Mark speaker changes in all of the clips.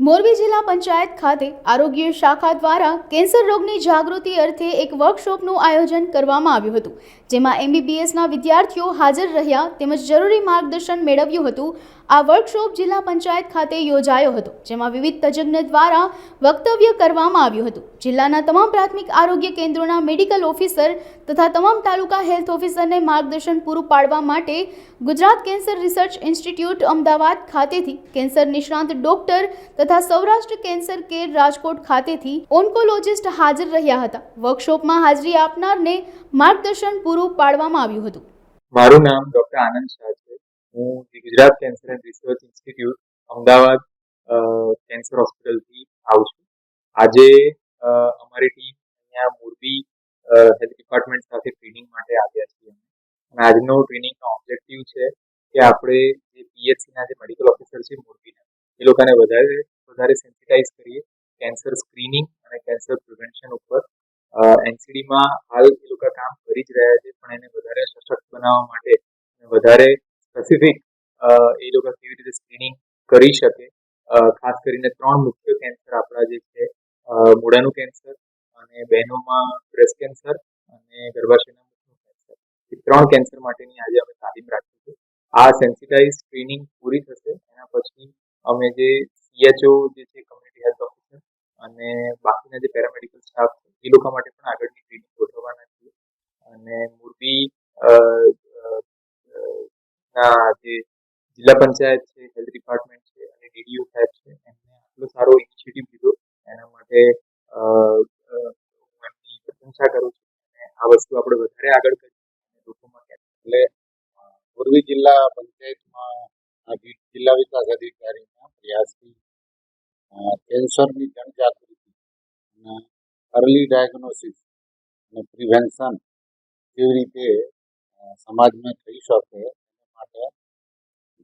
Speaker 1: મોરબી જિલ્લા પંચાયત ખાતે આરોગ્ય શાખા દ્વારા કેન્સર રોગની જાગૃતિ અર્થે એક વર્કશોપનું આયોજન કરવામાં આવ્યું હતું, જેમાં MBBSના વિદ્યાર્થીઓ હાજર રહ્યા તેમજ જરૂરી માર્ગદર્શન મેળવ્યું હતું। આ વર્કશોપ જિલ્લા પંચાયત ખાતે યોજાયો હતો, જેમાં વિવિધ તજજ્ઞ દ્વારા વક્તવ્ય કરવામાં આવ્યું હતું। જિલ્લાના તમામ પ્રાથમિક આરોગ્ય કેન્દ્રોના મેડિકલ ઓફિસર તથા તમામ તાલુકા હેલ્થ ઓફિસરને માર્ગદર્શન પૂરું પાડવા માટે Gujarat cancer research institute Ahmedabad ખાતેથી કેન્સર નિષ્ણાંત ડોક્ટર તથા સૌરાષ્ટ્ર કેન્સર કેર રાજકોટ ખાતેથી ઓન્કોલોજિસ્ટ હાજર રહ્યા હતા। વર્કશોપમાં હાજરી આપનારને માર્ગદર્શન પૂરું પાડવામાં આવ્યું હતું।
Speaker 2: મારું નામ ડોક્ટર આનંદ શાહ છે। હું Gujarat cancer and research institute Ahmedabad cancer હોસ્પિટલથી આવું છું। આજે અમારી ટીમ અહીંયા મોરબી હેલ્થ ડિપાર્ટમેન્ટ સાથે ટ્રેનિંગ માટે આવ્યા છીએ અને આજનો ટ્રેનિંગનો ઓબ્જેક્ટિવ છે કે આપણે જે PHCના જે મેડિકલ ઓફિસર છે મોરબીના એ લોકોને વધારે સેન્સિટાઇઝ કરીએ કેન્સર સ્ક્રીનિંગ અને કેન્સર પ્રિવેન્શન ઉપર। NCDમાં હાલ એ લોકો કામ કરી જ રહ્યા છે, પણ એને વધારે સશક્ત બનાવવા માટે વધારે સ્પેસિફિક એ લોકો કેવી રીતે સ્ક્રીનિંગ કરી શકે। ખાસ કરીને 3 મુખ્ય કેન્સર આપણા જે છે મોઢાનું કેન્સર અને બહેનોમાં બ્રેસ્ટ કેન્સર અને ગર્ભાશયના મુખનું કેન્સર, એ 3 કેન્સર માટેની આજે અમે તાલીમ રાખીશું। આ સેન્સિટાઇઝ ટ્રેનિંગ પૂરી થશે એના પછી અમે જે CHO જે છે કમ્યુનિટી હેલ્થ ઓફિસર અને બાકીના જે પેરામેડિકલ સ્ટાફ છે એ લોકો માટે પણ આગળની ટ્રેનિંગ ગોઠવવાના છીએ। અને મોરબી ના જે જિલ્લા પંચાયત છે, હેલ્થ ડિપાર્ટમેન્ટ છે અને DDO સાહેબ છે, એમને આટલો સારો ઇનિશિયેટિવ લીધો એના માટે હું એમની પ્રશંસા કરું છું અને આ વસ્તુ આપણે વધારે આગળ કરીએ લોકોમાં એટલે
Speaker 3: મોરબી જિલ્લા પંચાયતમાં જિલ્લા વિકાસ અધિકારીના પ્રયાસથી કેન્સરની જનજાગૃતિ અને અર્લી ડાયગ્નોસિસ અને પ્રિવેન્શન કેવી રીતે સમાજમાં થઈ શકે એ માટે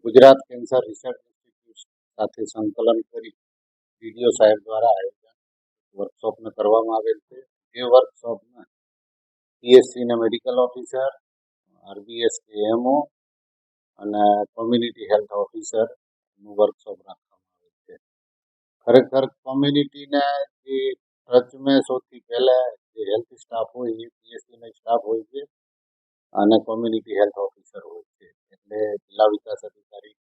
Speaker 3: ગુજરાત કેન્સર રિસર્ચ ઇન્સ્ટિટ્યૂટ સાથે સંકલન કરી DDO સાહેબ દ્વારા આયોજન વર્કશોપને કરવામાં આવેલ છે। એ વર્કશોપમાં PHCના મેડિકલ ઓફિસર, RBS KMO અને કોમ્યુનિટી હેલ્થ ઓફિસરનું વર્કશોપ રાખવામાં આવેલ છે। ખરેખર કોમ્યુનિટીને જે ટચ મેં સૌથી પહેલાં જે હેલ્થ સ્ટાફ હોય એ PHCનો સ્ટાફ હોય છે અને કોમ્યુનિટી હેલ્થ ઓફિસર હોય છે। એટલે જિલ્લા વિકાસ અધિકારી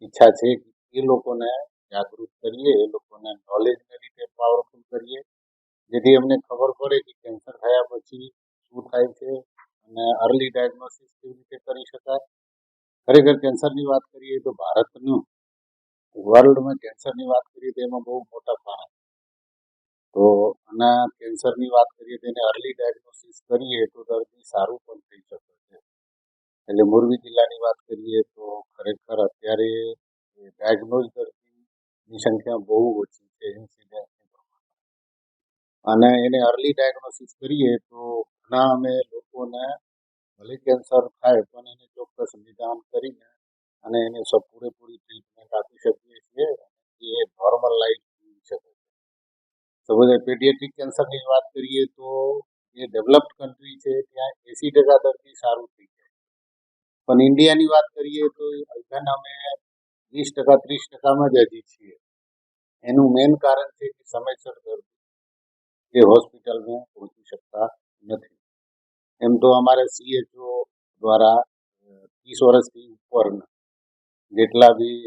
Speaker 3: ઈચ્છા છે કે એ લોકોને જાગૃત કરીએ, એ લોકોને નોલેજને રીતે પાવરફુલ કરીએ, જેથી અમને ખબર પડે કે કેન્સર થયા પછી શું થાય છે અને અર્લી ડાયગ્નોસિસ કેવી રીતે કરી શકાય। ખરેખર કેન્સરની વાત કરીએ તો ભારતનું વર્લ્ડમાં કેન્સરની વાત કરીએ તો એમાં બહુ મોટા ફાળા તો અને કેન્સરની વાત કરીએ તો એને અર્લી ડાયગ્નોસિસ કરીએ તો દર્દી સારું પણ થઈ શકે છે। એટલે મોરબી જિલ્લાની વાત કરીએ તો ખરેખર અત્યારે ડાયગ્નોઝ દર્દીની સંખ્યા બહુ ઓછી છે ઇન્સિડન્સની પ્રમાણે, અને એને અર્લી ડાયગ્નોસિસ કરીએ તો ઘણા અમે લોકોને ભલે કેન્સર થાય પણ એને ચોક્કસ નિદાન કરીને અને એને પૂરેપૂરી ટ્રીટમેન્ટ આપી શકીએ છીએ એ નોર્મલ લાઈફ જીવી શકે છે। સમજો પેડિયાટ્રિક કેન્સરની વાત કરીએ તો જે ડેવલપ્ડ કન્ટ્રી છે ત્યાં 80% દર્દી સારું થઈ જાય, પણ ઇન્ડિયાની વાત કરીએ તો અગન અમે 20%-30%માં જ હજી છીએ। એનું મેઇન કારણ છે કે સમયસર દર્દી એ હોસ્પિટલમાં પહોંચી શકતા નથી। એમ તો અમારે CHO દ્વારા 30 વર્ષથી ઉપરના જેટલા બી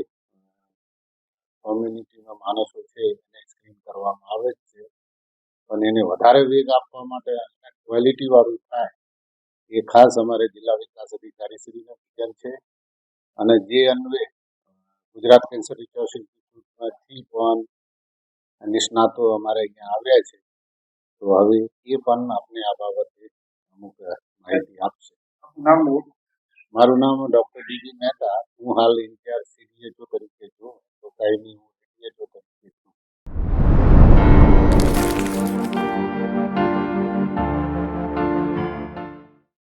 Speaker 3: કોમ્યુનિટીના માણસો છે એને સ્ક્રીન કરવામાં આવે જ છે, પણ એને વધારે વેગ આપવા માટે અને ક્વોલિટીવાળું થાય એ ખાસ અમારે જિલ્લા વિકાસ અધિકારી શ્રીનું વિઝન છે। અને જે અન્વયે ગુજરાત કેન્સર રિસર્ચ ઇન્સ્ટિટ્યૂટમાંથી પણ નિષ્ણાતો અમારે અહીંયા આવ્યા છે, તો હવે એ પણ આપણે આ બાબતે અમુક માહિતી આપશે। મારું નામ ડૉક્ટર DB મહેતા, હું હાલ ઇન્ચાર્જ CDHO તરીકે છું, તો કાયમી